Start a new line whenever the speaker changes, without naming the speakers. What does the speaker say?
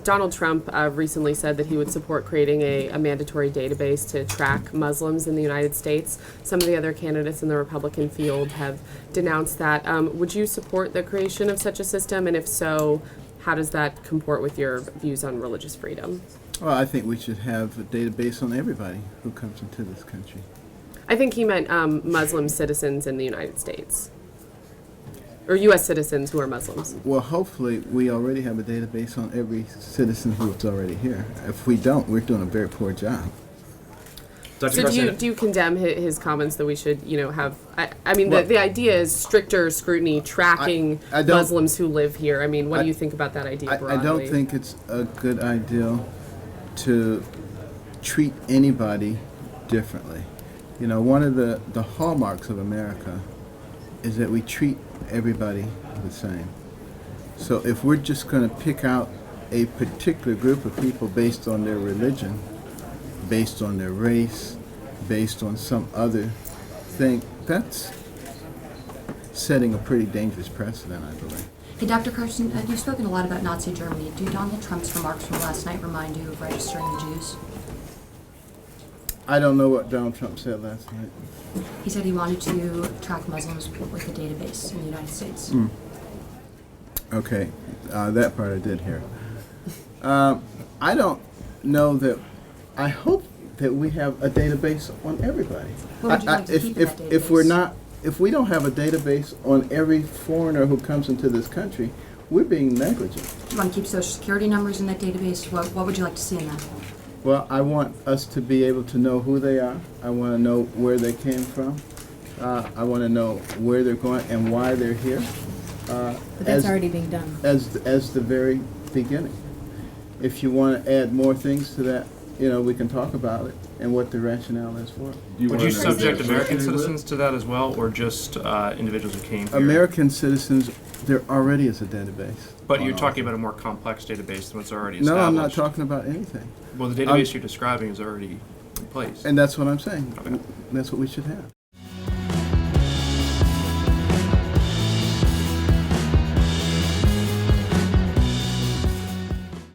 Donald Trump recently said that he would support creating a mandatory database to track Muslims in the United States. Some of the other candidates in the Republican field have denounced that. Would you support the creation of such a system? And if so, how does that comport with your views on religious freedom?
Well, I think we should have a database on everybody who comes into this country.
I think he meant Muslim citizens in the United States. Or U.S. citizens who are Muslims.
Well, hopefully we already have a database on every citizen who's already here. If we don't, we're doing a very poor job.
So do you condemn his comments that we should, have... I mean, the idea is stricter scrutiny, tracking Muslims who live here. I mean, what do you think about that idea broadly?
I don't think it's a good idea to treat anybody differently. One of the hallmarks of America is that we treat everybody the same. So if we're just going to pick out a particular group of people based on their religion, based on their race, based on some other thing, that's setting a pretty dangerous precedent, I believe.
Hey, Dr. Carson, you've spoken a lot about Nazi Germany. Do Donald Trump's remarks from last night remind you of registering the Jews?
I don't know what Donald Trump said last night.
He said he wanted to track Muslims with a database in the United States.
Okay, that part I did hear. I don't know that. I hope that we have a database on everybody.
What would you like to keep in that database?
If we don't have a database on every foreigner who comes into this country, we're being negligent.
Do you want to keep Social Security numbers in that database? What would you like to see in that?
Well, I want us to be able to know who they are. I want to know where they came from. I want to know where they're going and why they're here.
But that's already being done.
As the very beginning. If you want to add more things to that, we can talk about it and what the rationale is for it.
Would you subject American citizens to that as well, or just individuals who came here?
American citizens, there already is a database.
But you're talking about a more complex database than what's already established.
No, I'm not talking about anything.
Well, the database you're describing is already in place.
And that's what I'm saying.
Okay.
That's what we should have.